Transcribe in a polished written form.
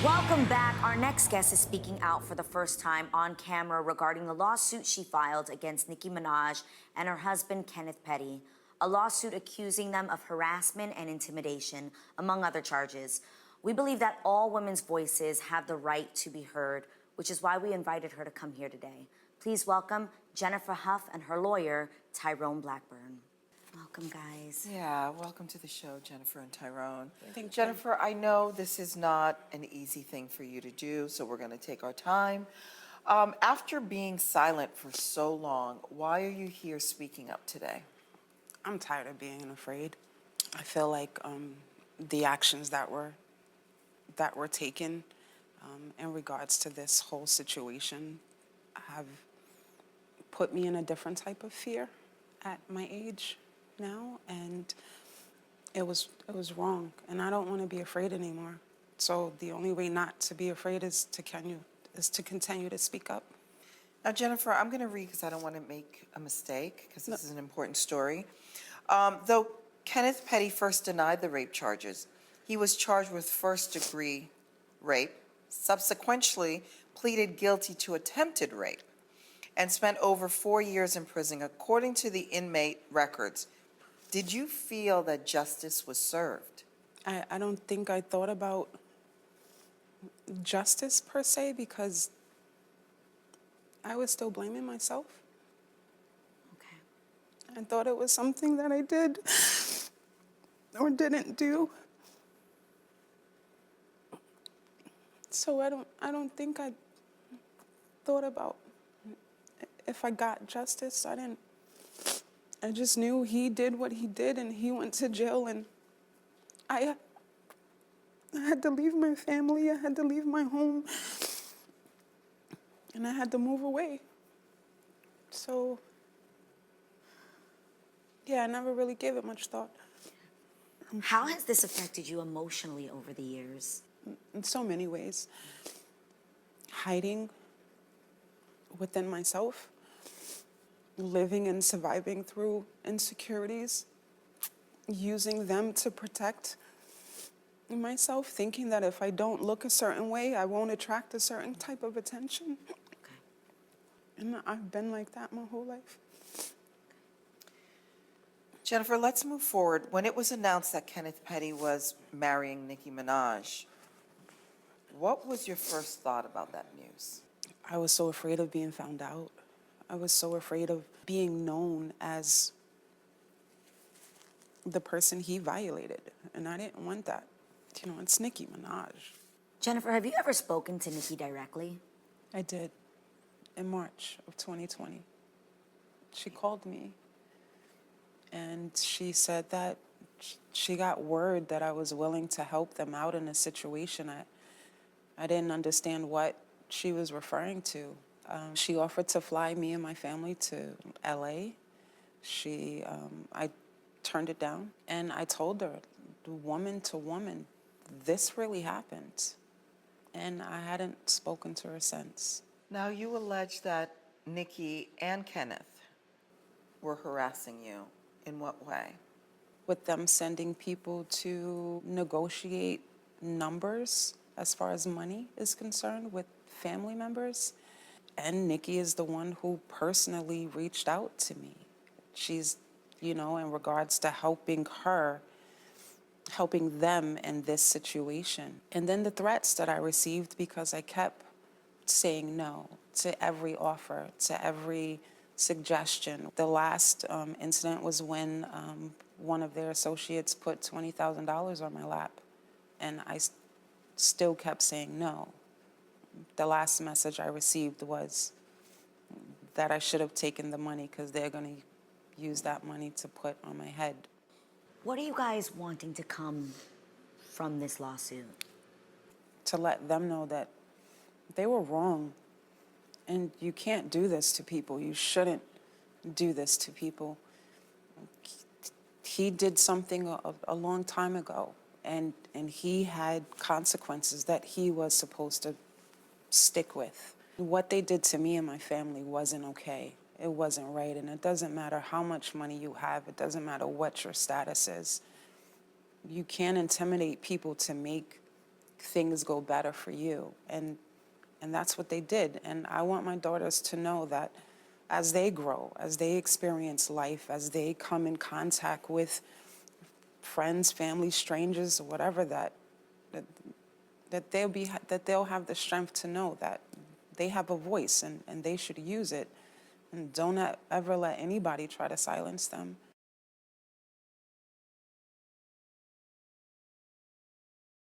Welcome back. Our next guest is speaking out for the first time on camera regarding the lawsuit she filed against Nicki Minaj and her husband, Kenneth Petty. A lawsuit accusing them of harassment and intimidation, among other charges. We believe that all women's voices have the right to be heard, which is why we invited her to come here today. Please welcome Jennifer Hough and her lawyer, Tyrone Blackburn. Welcome, guys. Yeah, welcome to the show, Jennifer and Tyrone. Jennifer, I know this is not an easy thing for you to do, so we're going to take our time. After being silent for so long, why are you here speaking up today? I'm tired of being afraid. I feel like the actions that were taken in regards to this whole situation have put me in a different type of fear at my age now, and it was wrong, and I don't want to be afraid anymore. So the only way not to be afraid is to continue to speak up. Now, Jennifer, I'm going to read because I don't want to make a mistake because this is an important story. Though Kenneth Petty first denied the rape charges, he was charged with first-degree rape, subsequently pleaded guilty to attempted rape, and spent over 4 years in prison, according to the inmate records. Did you feel that justice was served? I don't think I thought about justice per se because I was still blaming myself. Okay. I thought it was something that I did or didn't do. So I don't think I thought about if I got justice. I just knew he did what he did and he went to jail, and I had to leave my family, I had to leave my home, and I had to move away. So, yeah, I never really gave it much thought. How has this affected you emotionally over the years? In so many ways. Hiding within myself, living and surviving through insecurities, using them to protect myself, thinking that if I don't look a certain way, I won't attract a certain type of attention. Okay. And I've been like that my whole life. Jennifer, let's move forward. When it was announced that Kenneth Petty was marrying Nicki Minaj, what was your first thought about that news? I was so afraid of being found out. I was so afraid of being known as the person he violated, and I didn't want that. You know, it's Nicki Minaj. Jennifer, have you ever spoken to Nicki directly? I did, in March of 2020. She called me, and she said that she got word that I was willing to help them out in a situation. I didn't understand what she was referring to. She offered to fly me and my family to LA. I turned it down, and I told her, woman to woman, this really happened. And I hadn't spoken to her since. Now, you allege that Nicki and Kenneth were harassing you. In what way? With them sending people to negotiate numbers as far as money is concerned with family members. And Nicki is the one who personally reached out to me. She's, you know, in regards to helping them in this situation. And then the threats that I received because I kept saying no to every offer, to every suggestion. The last incident was when one of their associates put $20,000 on my lap, and I still kept saying no. The last message I received was that I should have taken the money because they're going to use that money to put on my head. What are you guys wanting to come from this lawsuit? To let them know that they were wrong, and you can't do this to people. You shouldn't do this to people. He did something a long time ago, and he had consequences that he was supposed to stick with. What they did to me and my family wasn't okay. It wasn't right, and it doesn't matter how much money you have. It doesn't matter what your status is. You can't intimidate people to make things go better for you. And that's what they did. And I want my daughters to know that as they grow, as they experience life, as they come in contact with friends, family, strangers, or whatever, that they'll have the strength to know that they have a voice and they should use it. And don't ever let anybody try to silence them.